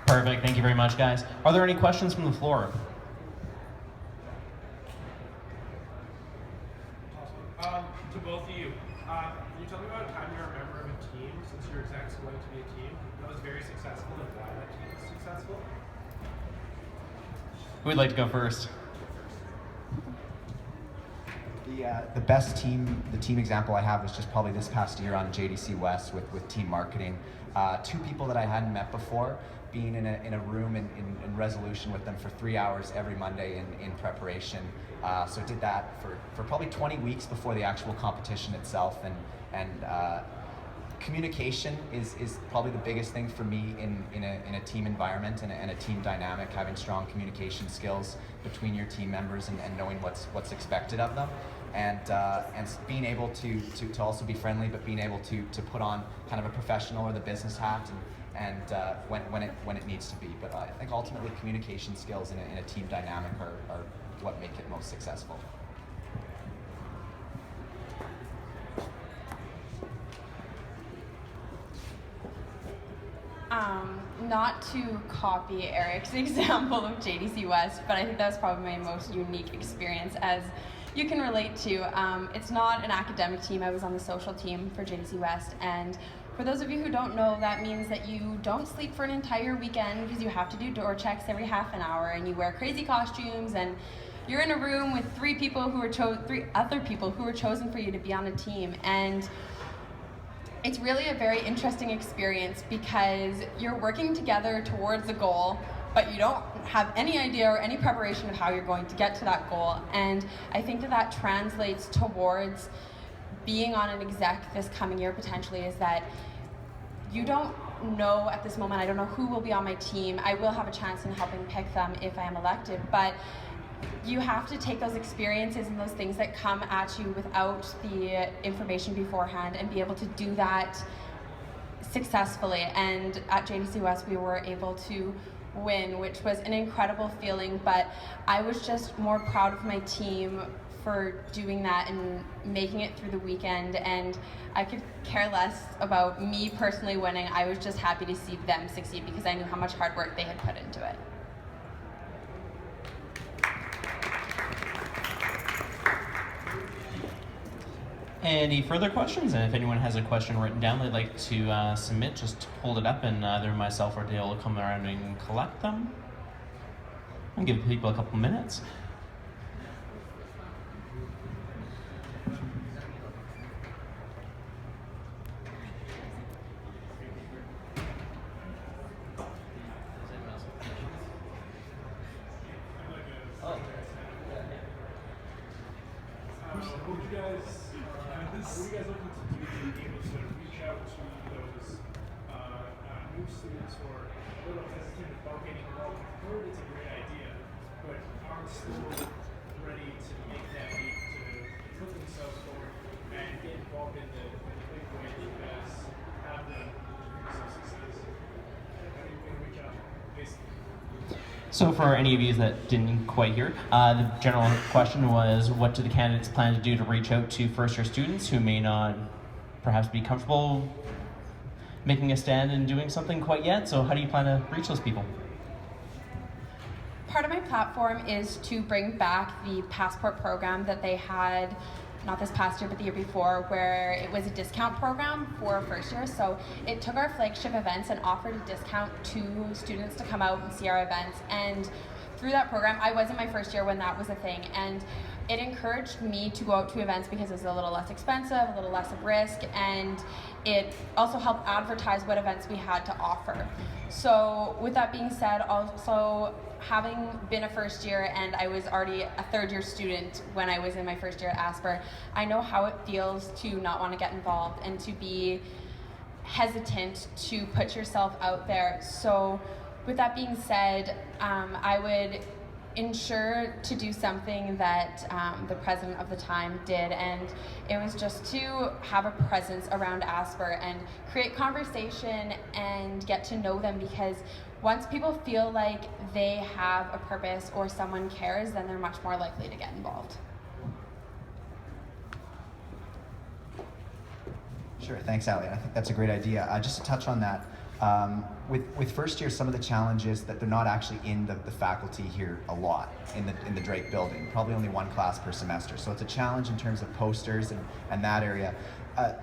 Perfect. Thank you very much, guys. Are there any questions from the floor? To both of you, can you tell me about a time you're a member of a team since your exec's going to be a team that was very successful and why that team was successful? Who would like to go first? The best team, the team example I have was just probably this past year on JDC West with team marketing. Two people that I hadn't met before, being in a room in resolution with them for 3 hours every Monday in preparation. So did that for probably 20 weeks before the actual competition itself, and communication is probably the biggest thing for me in a team environment and a team dynamic. Having strong communication skills between your team members and knowing what's expected of them, and being able to also be friendly, but being able to put on kind of a professional or the business hat and when it needs to be. But I think ultimately communication skills in a team dynamic are what make it most successful. Not to copy Eric's example of JDC West, but I think that's probably my most unique experience, as you can relate to. It's not an academic team. I was on the social team for JDC West, and for those of you who don't know, that means that you don't sleep for an entire weekend because you have to do door checks every half an hour, and you wear crazy costumes, and you're in a room with three other people who were chosen for you to be on a team. And it's really a very interesting experience because you're working together towards a goal, but you don't have any idea or any preparation of how you're going to get to that goal. And I think that translates towards being on an exec this coming year potentially, is that you don't know at this moment, I don't know who will be on my team. I will have a chance in helping pick them if I am elected, but you have to take those experiences and those things that come at you without the information beforehand and be able to do that successfully. And at JDC West, we were able to win, which was an incredible feeling, but I was just more proud of my team for doing that and making it through the weekend, and I could care less about me personally winning. I was just happy to see them succeed because I knew how much hard work they had put into it. Any further questions? And if anyone has a question written down they'd like to submit, just hold it up and either myself or Dale will come around and collect them. I'll give people a couple minutes. What are you guys looking to do to be able to reach out to those new students who are a little hesitant about getting involved? I've heard it's a great idea, but aren't still ready to make that leap to put themselves forward and get involved in the big way that you guys have done some success? How are you going to reach out, basically? So for any of you that didn't quite hear, the general question was, what do the candidates plan to do to reach out to first-year students who may not perhaps be comfortable making a stand and doing something quite yet? So how do you plan to reach those people? Part of my platform is to bring back the passport program that they had, not this past year, but the year before, where it was a discount program for first year. So it took our flagship events and offered a discount to students to come out and see our events. And through that program, I was in my first year when that was a thing, and it encouraged me to go out to events because it's a little less expensive, a little less of risk, and it also helped advertise what events we had to offer. So with that being said, also having been a first year, and I was already a third year student when I was in my first year at Asper, I know how it feels to not want to get involved and to be hesitant to put yourself out there. So with that being said, I would ensure to do something that the president of the time did, and it was just to have a presence around Asper and create conversation and get to know them, because once people feel like they have a purpose or someone cares, then they're much more likely to get involved. Sure, thanks, Ali. I think that's a great idea. Just to touch on that, With first year, some of the challenges that they're not actually in the faculty here a lot in the Drake building, probably only one class per semester. So it's a challenge in terms of posters and that area.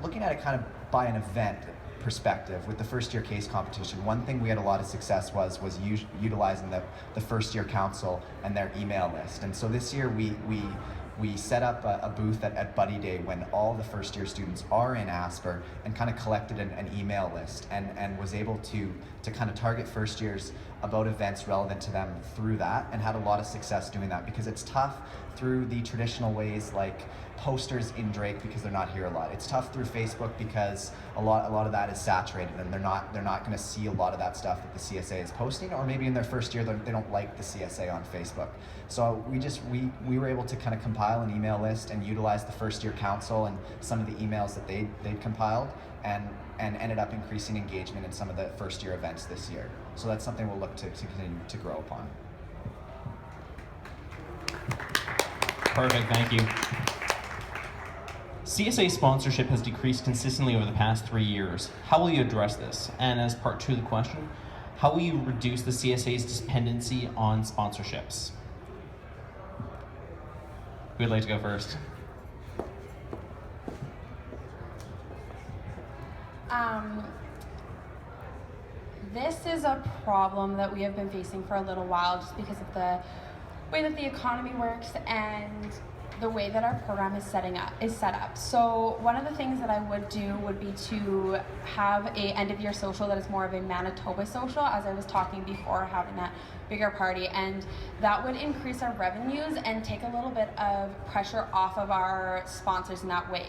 Looking at it kind of by an event perspective with the first year case competition, one thing we had a lot of success was utilizing the first year council and their email list. And so this year we set up a booth at Buddy Day when all the first year students are in Asper, and kind of collected an email list and was able to kind of target first years about events relevant to them through that, and had a lot of success doing that, because it's tough through the traditional ways like posters in Drake because they're not here a lot. It's tough through Facebook because a lot of that is saturated, and they're not going to see a lot of that stuff that the CSA is posting, or maybe in their first year they don't like the CSA on Facebook. So we were able to kind of compile an email list and utilize the first year council and some of the emails that they'd compiled, and ended up increasing engagement in some of the first year events this year. So that's something we'll look to continue to grow upon. Perfect, thank you. CSA sponsorship has decreased consistently over the past 3 years. How will you address this? And as part 2 of the question, how will you reduce the CSA's dependency on sponsorships? Who'd like to go first? This is a problem that we have been facing for a little while, just because of the way that the economy works and the way that our program is set up. So one of the things that I would do would be to have a end of year social that is more of a Manitoba social, as I was talking before, having that bigger party, and that would increase our revenues and take a little bit of pressure off of our sponsors in that way.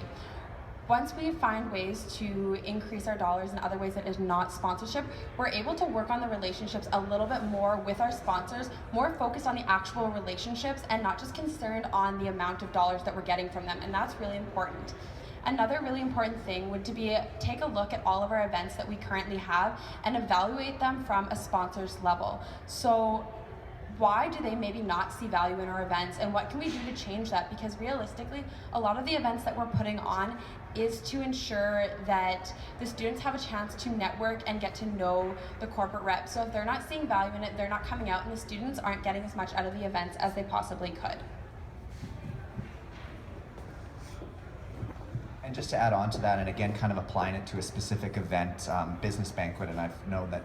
Once we find ways to increase our dollars in other ways that is not sponsorship, we're able to work on the relationships a little bit more with our sponsors, more focused on the actual relationships and not just concerned on the amount of dollars that we're getting from them, and that's really important. Another really important thing would to be take a look at all of our events that we currently have and evaluate them from a sponsor's level. So why do they maybe not see value in our events, and what can we do to change that? Because realistically, a lot of the events that we're putting on is to ensure that the students have a chance to network and get to know the corporate reps. So if they're not seeing value in it, they're not coming out, and the students aren't getting as much out of the events as they possibly could. And just to add on to that, and again, kind of applying it to a specific event, Business Banquet, and I know that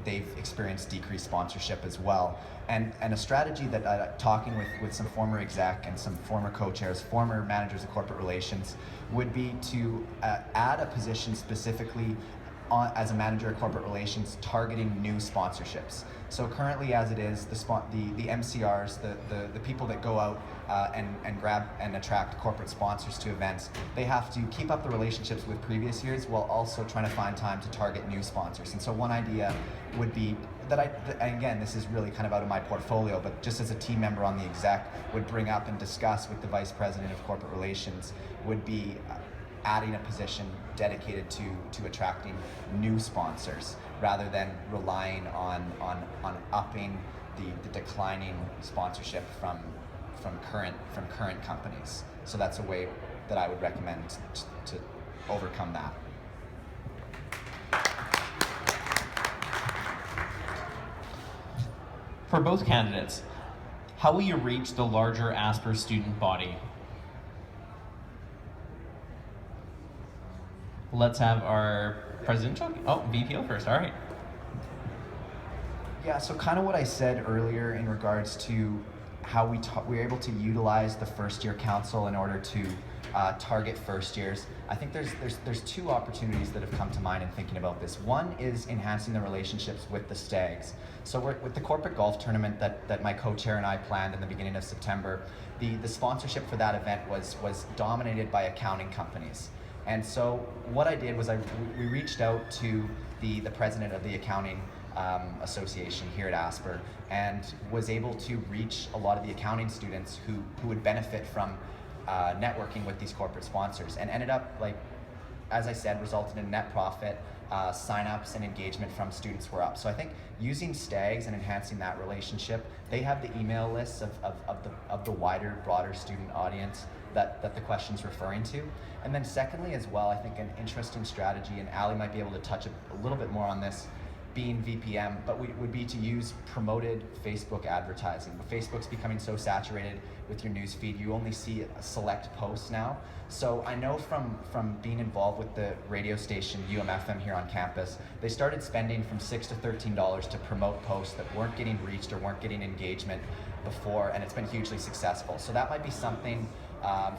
they've experienced decreased sponsorship as well. And a strategy that talking with some former exec and some former co-chairs, former managers of corporate relations, would be to add a position specifically as a manager of corporate relations targeting new sponsorships. So currently, as it is, the MCRs, the people that go out and grab and attract corporate sponsors to events, they have to keep up the relationships with previous years while also trying to find time to target new sponsors. And so one idea would be that again, this is really kind of out of my portfolio, but just as a team member on the exec would bring up and discuss with the vice president of corporate relations, would be adding a position dedicated to attracting new sponsors rather than relying on upping the declining sponsorship from current companies. So that's a way that I would recommend to overcome that. For both candidates, how will you reach the larger Asper student body? Let's have our presidential, VPO first, all right. Yeah, so kind of what I said earlier in regards to how we were able to utilize the first year council in order to target first years. I think there's two opportunities that have come to mind in thinking about this. One is enhancing the relationships with the Stags. So with the corporate golf tournament that my co-chair and I planned in the beginning of September, the sponsorship for that event was dominated by accounting companies. And so what I did was we reached out to the president of the accounting association here at Asper, and was able to reach a lot of the accounting students who would benefit from networking with these corporate sponsors, and ended up, like, as I said, resulted in net profit, sign-ups and engagement from students were up. So I think using Stags and enhancing that relationship, they have the email lists of the wider, broader student audience that the question's referring to. And then secondly as well, I think an interesting strategy, and Ali might be able to touch a little bit more on this, being VPM, but would be to use promoted Facebook advertising. But Facebook's becoming so saturated with your news feed, you only see select posts now. So I know from being involved with the radio station UMFM here on campus, they started spending from $6 to $13 to promote posts that weren't getting reached or weren't getting engagement before, and it's been hugely successful. So that might be something,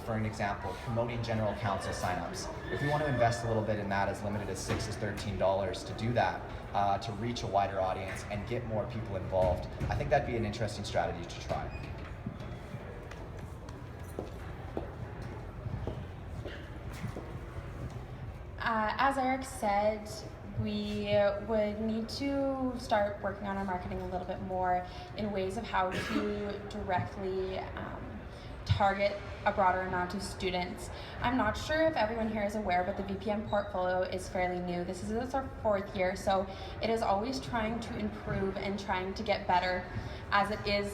for an example, promoting general counsel signups. If we want to invest a little bit in that, as limited as $6 to $13 to do that, to reach a wider audience and get more people involved, I think that'd be an interesting strategy to try. As Eric said, we would need to start working on our marketing a little bit more in ways of how to directly target a broader amount of students. I'm not sure if everyone here is aware, but the VPN portfolio is fairly new. This is our 4th year, so it is always trying to improve and trying to get better, as it is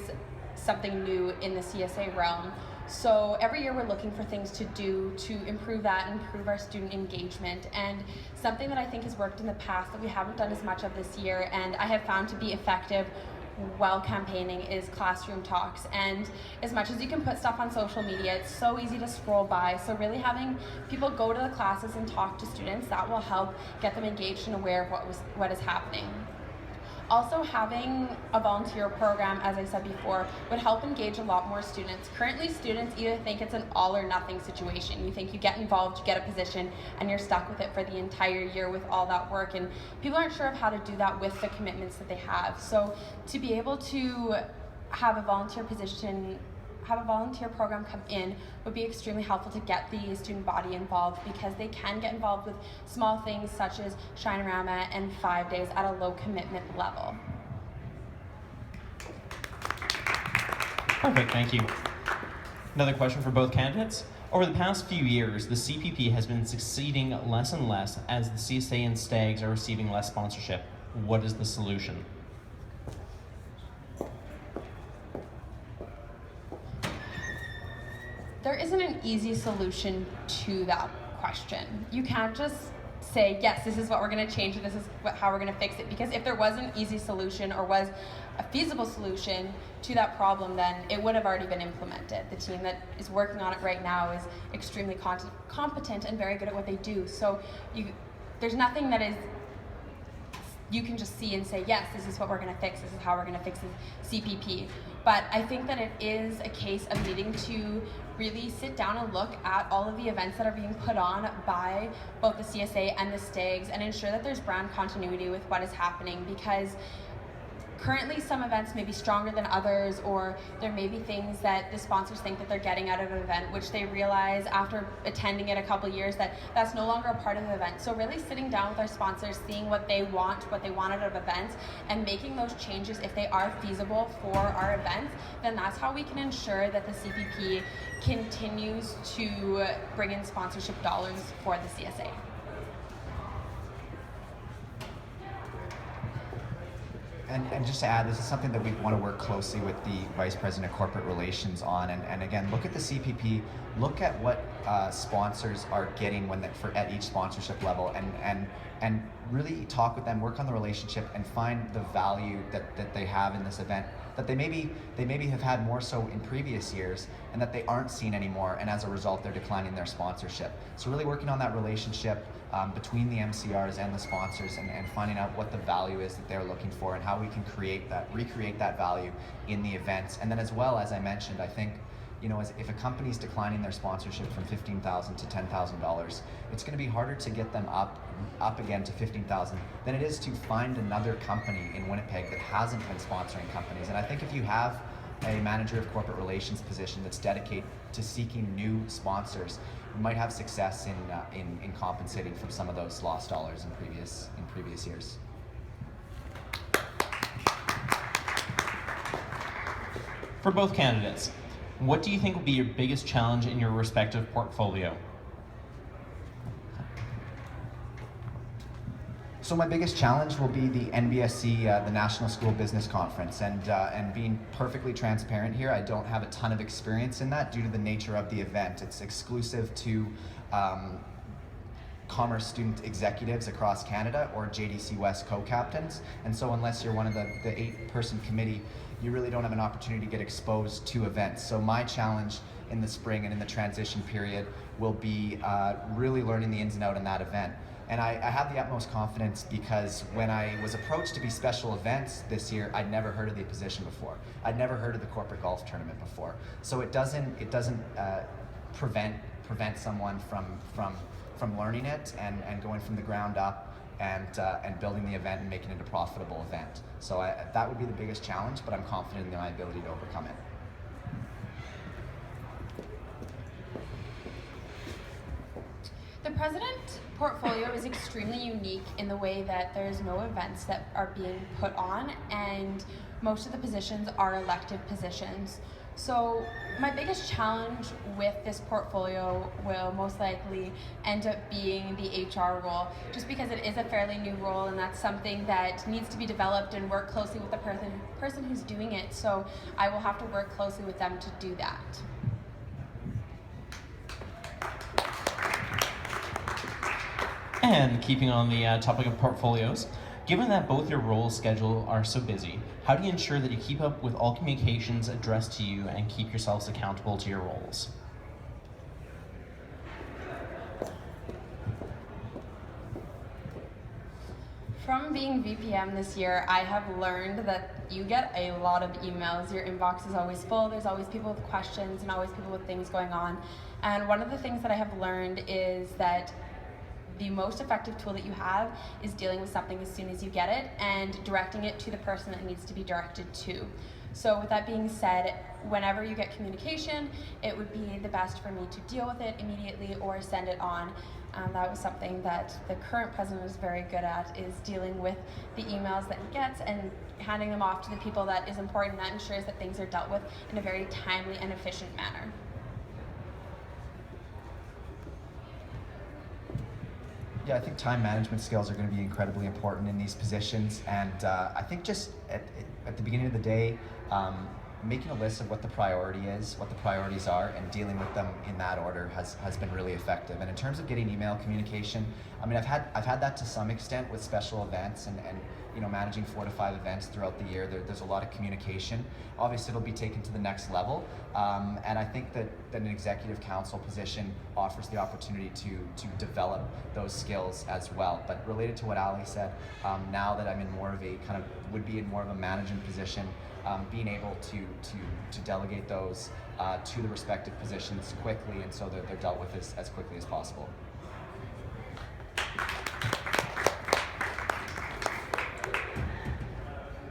something new in the CSA realm. So every year we're looking for things to do to improve that and improve our student engagement. And something that I think has worked in the past that we haven't done as much of this year, and I have found to be effective while campaigning, is classroom talks. And as much as you can put stuff on social media, it's so easy to scroll by. So really having people go to the classes and talk to students, that will help get them engaged and aware of what is happening. Also, having a volunteer program, as I said before, would help engage a lot more students. Currently, students either think it's an all or nothing situation. You think you get involved, you get a position, and you're stuck with it for the entire year with all that work, and people aren't sure of how to do that with the commitments that they have. So to be able to have a volunteer program come in would be extremely helpful to get the student body involved, because they can get involved with small things such as Shinerama and 5 days at a low commitment level. Perfect, thank you. Another question for both candidates. Over the past few years, the CPP has been succeeding less and less as the CSA and STAGs are receiving less sponsorship. What is the solution? There isn't an easy solution to that question. You can't just say, yes, this is what we're going to change, and this is how we're going to fix it. Because if there was an easy solution or was a feasible solution to that problem, then it would have already been implemented. The team that is working on it right now is extremely competent and very good at what they do. So there's nothing that is you can just see and say, yes, this is what we're going to fix, this is how we're going to fix the CPP. But I think that it is a case of needing to really sit down and look at all of the events that are being put on by both the CSA and the STAGs and ensure that there's brand continuity with what is happening, because currently some events may be stronger than others, or there may be things that the sponsors think that they're getting out of an event, which they realize after attending it a couple years that that's no longer a part of the event. So really sitting down with our sponsors, seeing what they want out of events, and making those changes if they are feasible for our events, then that's how we can ensure that the CPP continues to bring in sponsorship dollars for the CSA. And just to add, this is something that we want to work closely with the Vice President of Corporate Relations on. And again, look at the CPP, look at what sponsors are getting at each sponsorship level, and really talk with them, work on the relationship, and find the value that they have in this event that they maybe have had more so in previous years, and that they aren't seen anymore, and as a result they're declining their sponsorship. So really working on that relationship between the MCRs and the sponsors, and finding out what the value is that they're looking for, and how we can recreate that value in the events. And then, as well, as I mentioned, I think, you know, if a company's declining their sponsorship from $15,000 to $10,000, it's going to be harder to get them up again to $15,000 than it is to find another company in Winnipeg that hasn't been sponsoring companies. And I think if you have a manager of corporate relations position that's dedicated to seeking new sponsors, you might have success in compensating for some of those lost dollars in previous years. For both candidates, what do you think will be your biggest challenge in your respective portfolio? So my biggest challenge will be the NBSC, the National School Business Conference, and being perfectly transparent here, I don't have a ton of experience in that due to the nature of the event. It's exclusive to commerce student executives across Canada or JDC West co-captains. And so unless you're one of the 8-person committee, you really don't have an opportunity to get exposed to events. So my challenge in the spring and in the transition period will be really learning the ins and outs in that event. And I have the utmost confidence because when I was approached to be special events this year, I'd never heard of the position before. I'd never heard of the corporate golf tournament before. So it doesn't prevent someone from learning it and going from the ground up and building the event and making it a profitable event. So that would be the biggest challenge, but I'm confident in my ability to overcome it. The president portfolio is extremely unique in the way that there's no events that are being put on, and most of the positions are elected positions. So my biggest challenge with this portfolio will most likely end up being the HR role, just because it is a fairly new role, and that's something that needs to be developed and work closely with the person who's doing it. So I will have to work closely with them to do that. And keeping on the topic of portfolios, given that both your roles schedule are so busy, how do you ensure that you keep up with all communications addressed to you and keep yourselves accountable to your roles? From being VPM this year, I have learned that you get a lot of emails. Your inbox is always full. There's always people with questions and always people with things going on. And one of the things that I have learned is that the most effective tool that you have is dealing with something as soon as you get it and directing it to the person that needs to be directed to. So with that being said, whenever you get communication, it would be the best for me to deal with it immediately or send it on. That was something that the current president is very good at, is dealing with the emails that he gets and handing them off to the people that is important. That ensures that things are dealt with in a very timely and efficient manner. Yeah, I think time management skills are going to be incredibly important in these positions, and I think just at the beginning of the day, making a list of what the priority is, what the priorities are, and dealing with them in that order has been really effective. And in terms of getting email communication, I mean, I've had that to some extent with special events and you know, managing 4 to 5 events throughout the year. There's a lot of communication. Obviously, it'll be taken to the next level, and I think that an executive council position offers the opportunity to develop those skills as well. But related to what Ali said, now that I'm in more of a would be in more of a management position, being able to delegate those to the respective positions quickly, and so that they're dealt with as quickly as possible.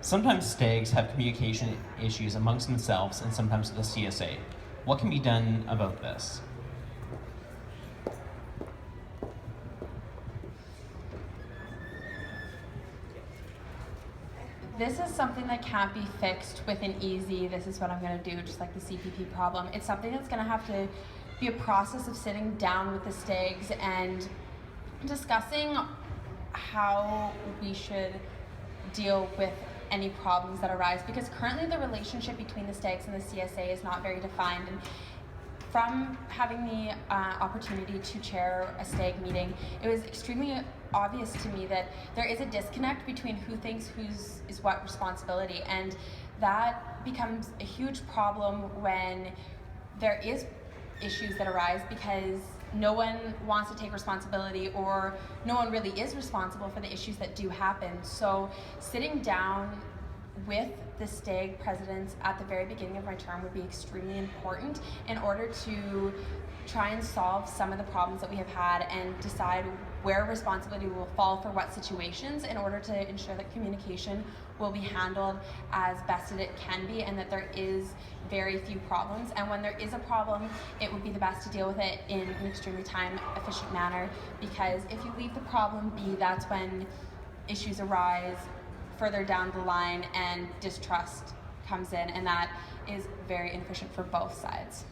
Sometimes stags have communication issues amongst themselves and sometimes the CSA. What can be done about this? This is something that can't be fixed with an easy, this is what I'm going to do, just like the CPP problem. It's something that's going to have to be a process of sitting down with the stags and discussing how we should deal with any problems that arise, because currently the relationship between the stags and the CSA is not very defined. And from having the opportunity to chair a stag meeting, it was extremely obvious to me that there is a disconnect between who thinks whose is what responsibility, and that becomes a huge problem when there is issues that arise because no one wants to take responsibility, or no one really is responsible for the issues that do happen. So sitting down with the stag presidents at the very beginning of my term would be extremely important in order to try and solve some of the problems that we have had and decide where responsibility will fall for what situations, in order to ensure that communication will be handled as best as it can be, and that there is very few problems. And when there is a problem, it would be the best to deal with it in an extremely time efficient manner, because if you leave the problem be, that's when issues arise further down the line and distrust comes in, and that is very inefficient for both sides.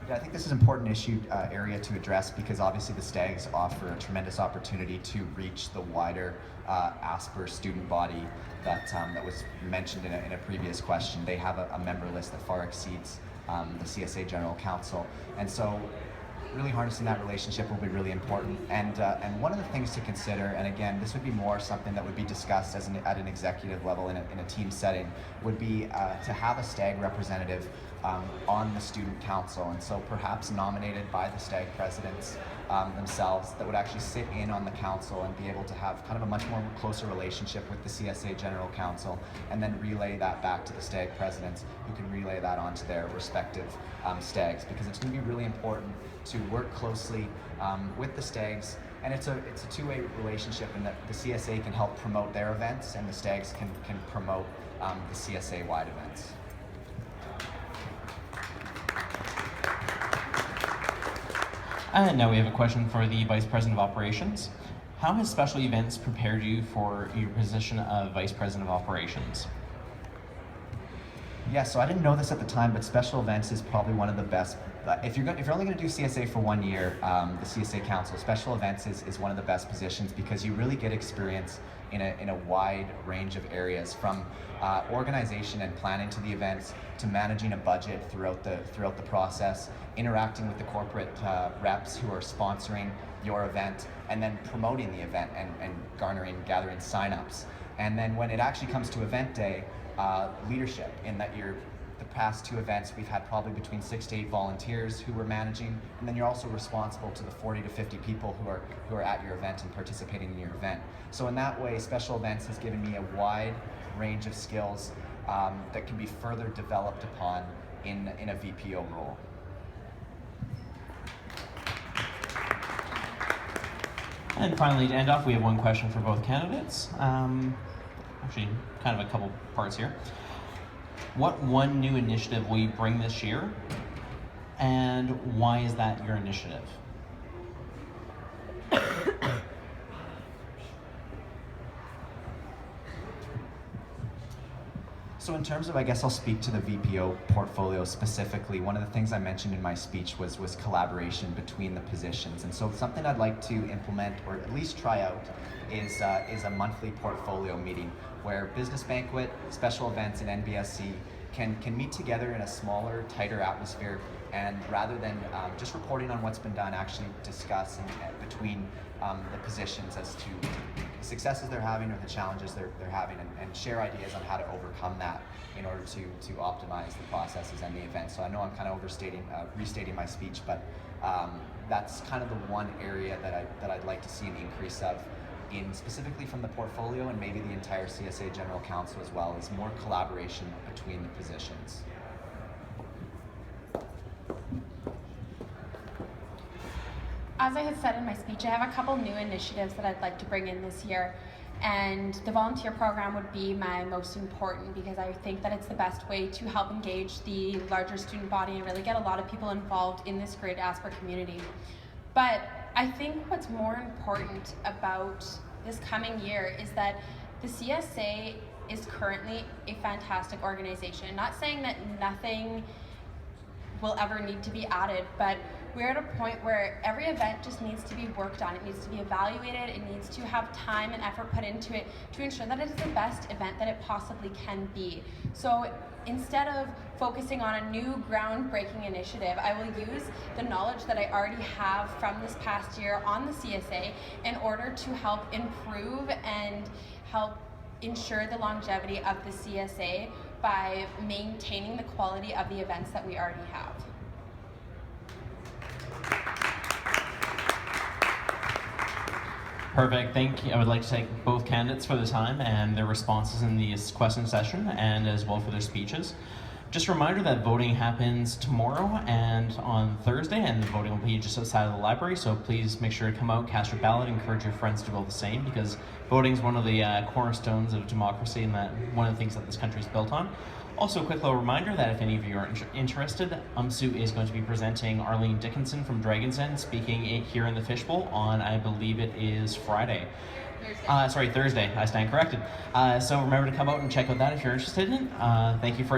Yeah, I think this is an important area to address, because obviously the Stags offer a tremendous opportunity to reach the wider ASPR student body that was mentioned in a previous question. They have a member list that far exceeds the CSA General Council, and so really harnessing that relationship will be really important. And one of the things to consider, and again, this would be more something that would be discussed at an executive level in a team setting, would be to have a STAG representative on the student council, and so perhaps nominated by the STAG presidents themselves, that would actually sit in on the council and be able to have kind of a much more closer relationship with the CSA General Council, and then relay that back to the STAG presidents, who can relay that onto their respective STAGs, because it's going to be really important to work closely with the STAGs, and it's a two-way relationship in that the CSA can help promote their events, and the STAGs can promote the CSA-wide events. And now we have a question for the Vice President of Operations. How has special events prepared you for your position of Vice President of Operations? Yeah, so I didn't know this at the time, but special events is probably one of the best. If you're only going to do CSA for 1 year, the CSA Council, special events is one of the best positions, because you really get experience in a wide range of areas, from organization and planning to the events, to managing a budget throughout the process, interacting with the corporate reps who are sponsoring your event, and then promoting the event and gathering signups. And then when it actually comes to event day, leadership, in that the past 2 events, we've had probably between 6 to 8 volunteers who were managing, and then you're also responsible to the 40 to 50 people who are at your event and participating in your event. So in that way, special events has given me a wide range of skills that can be further developed upon in a VPO role. And finally, to end off, we have one question for both candidates. Actually, kind of a couple parts here. What one new initiative will you bring this year, and why is that your initiative? So in terms of, I guess I'll speak to the VPO portfolio specifically. One of the things I mentioned in my speech was collaboration between the positions. And so something I'd like to implement, or at least try out, is a monthly portfolio meeting where business banquet, special events, and NBSC can meet together in a smaller, tighter atmosphere, and rather than just reporting on what's been done, actually discuss between the positions as to the successes they're having or the challenges they're having, and share ideas on how to overcome that in order to optimize the processes and the event. So I know I'm kind of restating my speech, but that's kind of the one area that I'd like to see an increase of, specifically from the portfolio, and maybe the entire CSA General Council as well, is more collaboration between the positions. As I had said in my speech, I have a couple new initiatives that I'd like to bring in this year, and the volunteer program would be my most important, because I think that it's the best way to help engage the larger student body and really get a lot of people involved in this great Asper community. But I think what's more important about this coming year is that the CSA is currently a fantastic organization. Not saying that nothing will ever need to be added, but we're at a point where every event just needs to be worked on. It needs to be evaluated. It needs to have time and effort put into it to ensure that it is the best event that it possibly can be. So instead of focusing on a new groundbreaking initiative, I will use the knowledge that I already have from this past year on the CSA in order to help improve and help ensure the longevity of the CSA by maintaining the quality of the events that we already have. Perfect. Thank you. I would like to thank both candidates for the time and their responses in this question session, and as well for their speeches. Just a reminder that voting happens tomorrow and on Thursday, and the voting will be just outside of the library, so please make sure to come out, cast your ballot, encourage your friends to do the same, because voting is one of the cornerstones of democracy, and that one of the things that this country is built on. Also, a quick little reminder that if any of you are interested, UMSU is going to be presenting Arlene Dickinson from Dragon's Den speaking here in the Fishbowl on, I believe it is Friday. Thursday. I stand corrected. So remember to come out and check out that if you're interested in it. Thank you for